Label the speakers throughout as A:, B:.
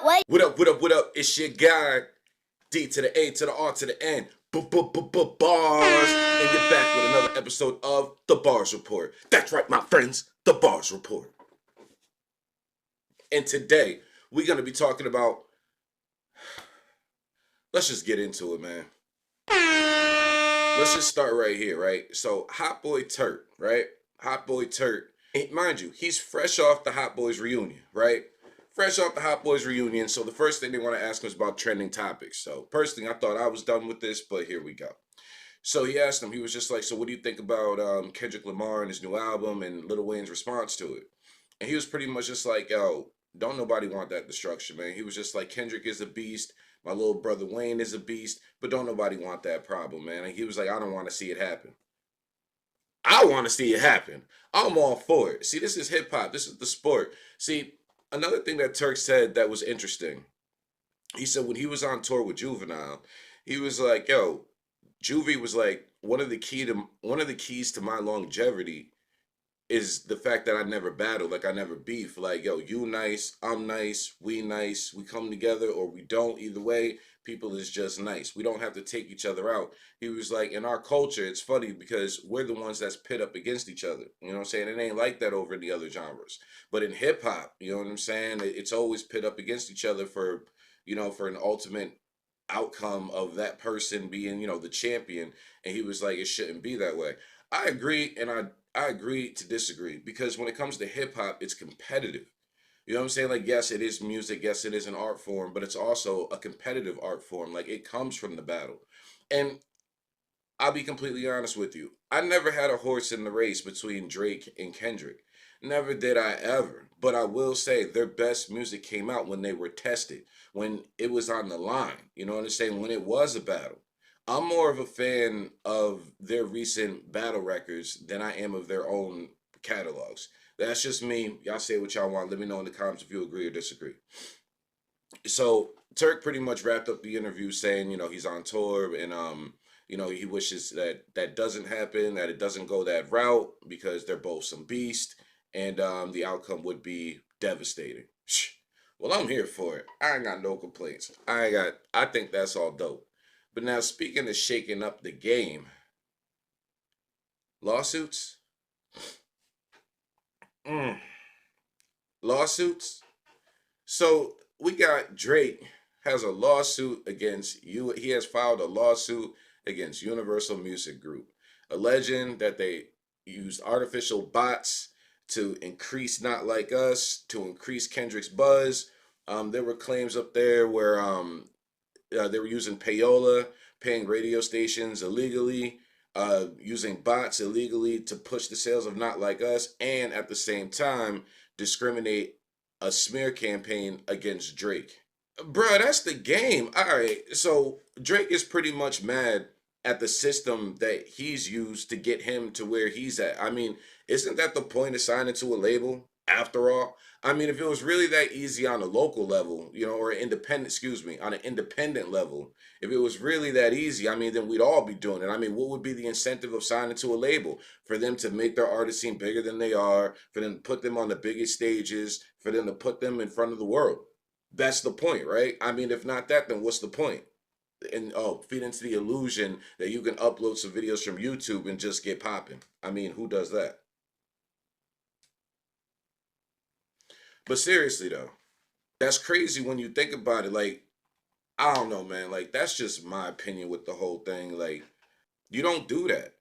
A: What up, what up, what up? It's your guy, D to the A to the R to the N. Bars. And you're back with another episode of The Bars Report. That's right, my friends, The Bars Report. And today, we're going to be talking about... Let's just get into it, man. Let's just start right here, right? So, Hot Boy Turk, right? Hot Boy Turk. And mind you, he's fresh off the Hot Boys reunion, right? Fresh off the Hot Boys reunion, so the first thing they want to ask him is about trending topics. So, personally, I thought I was done with this, but here we go. So he asked him, he was just like, so what do you think about Kendrick Lamar and his new album and Lil Wayne's response to it? And he was pretty much just like, yo, don't nobody want that destruction, man. He was just like, Kendrick is a beast. My little brother Wayne is a beast, but don't nobody want that problem, man. And he was like, I don't want to see it happen. I want to see it happen. I'm all for it. See, this is hip hop. This is the sport. See, another thing that Turk said that was interesting. He said when he was on tour with Juvenile, he was like, yo, Juvie was like, one of the keys to my longevity is the fact that I never battle, like I never beef. Like, yo, you nice, I'm nice, we come together or we don't. Either way, people is just nice. We don't have to take each other out. He was like, in our culture, it's funny because we're the ones that's pit up against each other. You know what I'm saying? It ain't like that over in the other genres. But in hip hop, you know what I'm saying? It's always pit up against each other for, for an ultimate outcome of that person being, the champion. And he was like, it shouldn't be that way. I agree, and I agree to disagree because when it comes to hip hop, it's competitive. You know what I'm saying? Like, yes, it is music. Yes, it is an art form, but it's also a competitive art form. Like, it comes from the battle. And I'll be completely honest with you. I never had a horse in the race between Drake and Kendrick. Never did I ever. But I will say their best music came out when they were tested, when it was on the line. You know what I'm saying? When it was a battle. I'm more of a fan of their recent battle records than I am of their own catalogs. That's just me. Y'all say what y'all want. Let me know in the comments if you agree or disagree. So Turk pretty much wrapped up the interview saying, he's on tour and he wishes that that doesn't happen, that it doesn't go that route because they're both some beast and the outcome would be devastating. Well, I'm here for it. I ain't got no complaints. I think that's all dope. But now, speaking of shaking up the game, lawsuits, mm, lawsuits. So we got Drake has a lawsuit against you. He has filed a lawsuit against Universal Music Group, alleging that they used artificial bots to increase Not Like Us, to increase Kendrick's buzz. There were claims up there where they were using payola, paying radio stations illegally, using bots illegally to push the sales of Not Like Us, and at the same time discriminate a smear campaign against Drake. Bruh, that's the game. All right, so Drake is pretty much mad at the system that he's used to get him to where he's at. I mean, isn't that the point of signing to a label after all? I mean, if it was really that easy on a local level, or independent, excuse me, on an independent level, if it was really that easy, I mean, then we'd all be doing it. I mean, what would be the incentive of signing to a label? For them to make their artists seem bigger than they are, for them to put them on the biggest stages, for them to put them in front of the world. That's the point, right? I mean, if not that, then what's the point? And feed into the illusion that you can upload some videos from YouTube and just get popping. I mean, who does that? But seriously though, that's crazy when you think about it. Like, I don't know, man. Like, that's just my opinion with the whole thing. Like, you don't do that.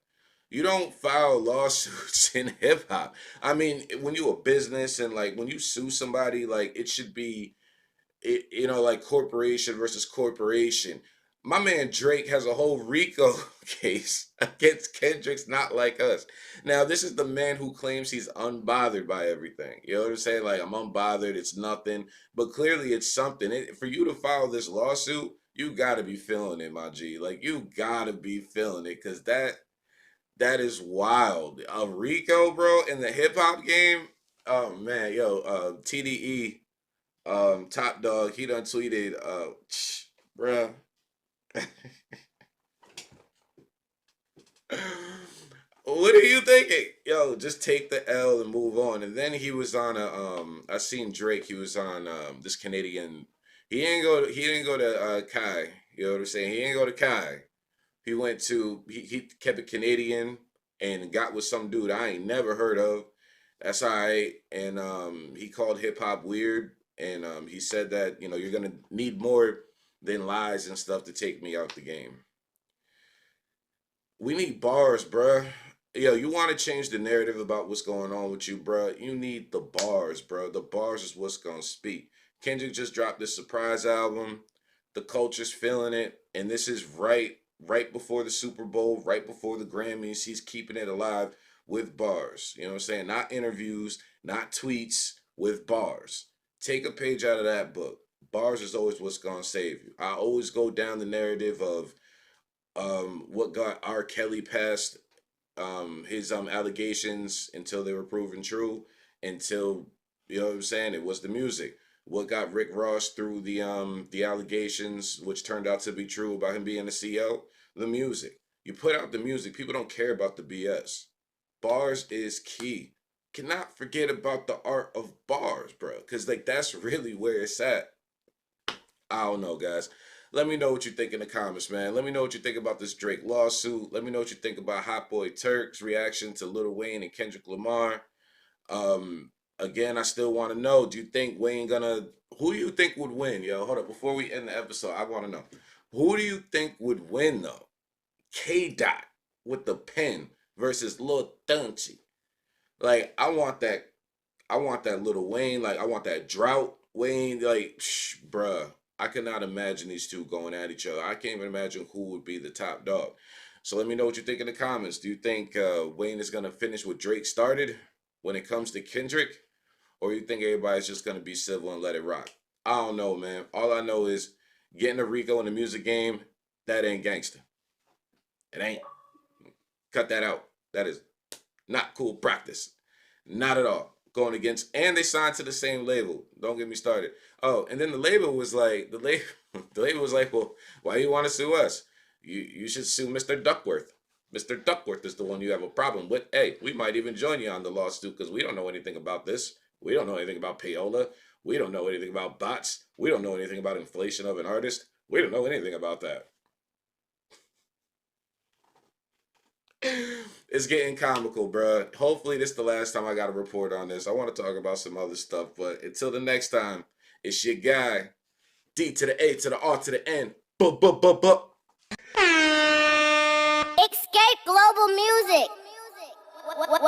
A: You don't file lawsuits in hip hop. I mean, when you a business and like when you sue somebody, like it should be like corporation versus corporation. My man Drake has a whole RICO case against Kendrick's Not Like Us. Now, this is the man who claims he's unbothered by everything. You know what I'm saying? Like, I'm unbothered, it's nothing. But clearly, it's something. For you to file this lawsuit, you gotta be feeling it, my G. Like, you gotta be feeling it, because that is wild. A RICO, bro, in the hip hop game. Oh man, yo, TDE, Top Dog, he done tweeted, bruh. What are you thinking? Yo, just take the L and move on. And then he was on I seen Drake, he was on this Canadian He didn't go to Kai. You know what I'm saying? He didn't go to Kai. He went to he kept it Canadian and got with some dude I ain't never heard of. That's all right. And he called hip hop weird. And he said that, you know, you're gonna need more than lies and stuff to take me out the game. We need bars, bruh. Yo, you want to change the narrative about what's going on with you, bruh? You need the bars, bruh. The bars is what's gonna speak. Kendrick just dropped this surprise album. The culture's feeling it, and this is right before the Super Bowl, right before the Grammys. He's keeping it alive with bars. You know what I'm saying? Not interviews, not tweets, with bars. Take a page out of that book. Bars is always what's gonna save you. I always go down the narrative of what got R. Kelly past his allegations until they were proven true, until, you know what I'm saying, it was the music. What got Rick Ross through the allegations, which turned out to be true about him being a CO? The music. You put out the music, people don't care about the BS. Bars is key. Cannot forget about the art of bars, bro, because like that's really where it's at. I don't know, guys. Let me know what you think in the comments, man. Let me know what you think about this Drake lawsuit. Let me know what you think about Hot Boy Turk's reaction to Lil Wayne and Kendrick Lamar. Again, I still want to know, do you think Wayne gonna, who do you think would win, yo? Hold up, before we end the episode, I want to know. Who do you think would win, though? K. Dot with the pen versus Lil Dungy. Like, I want that Little Wayne. Like, I want that drought Wayne. Like, bruh, I cannot imagine these two going at each other. I can't even imagine who would be the top dog. So let me know what you think in the comments. Do you think Wayne is gonna finish what Drake started when it comes to Kendrick, or you think everybody's just gonna be civil and let it rock? I don't know, man. All I know is getting a Rico in the music game, that ain't gangster. It ain't. Cut that out. That is not cool practice. Not at all. Going against, and they signed to the same label. Don't get me started. Oh, and then the label was like, the label was like, well, why do you want to sue us? You should sue Mr. Duckworth. Mr. Duckworth is the one you have a problem with. Hey, we might even join you on the lawsuit because we don't know anything about this. We don't know anything about payola. We don't know anything about bots. We don't know anything about inflation of an artist. We don't know anything about that. It's getting comical, bruh. Hopefully, this is the last time I got to report on this. I want to talk about some other stuff, but until the next time, it's your guy, D to the A to the R to the N. Buh.
B: Escape global music. What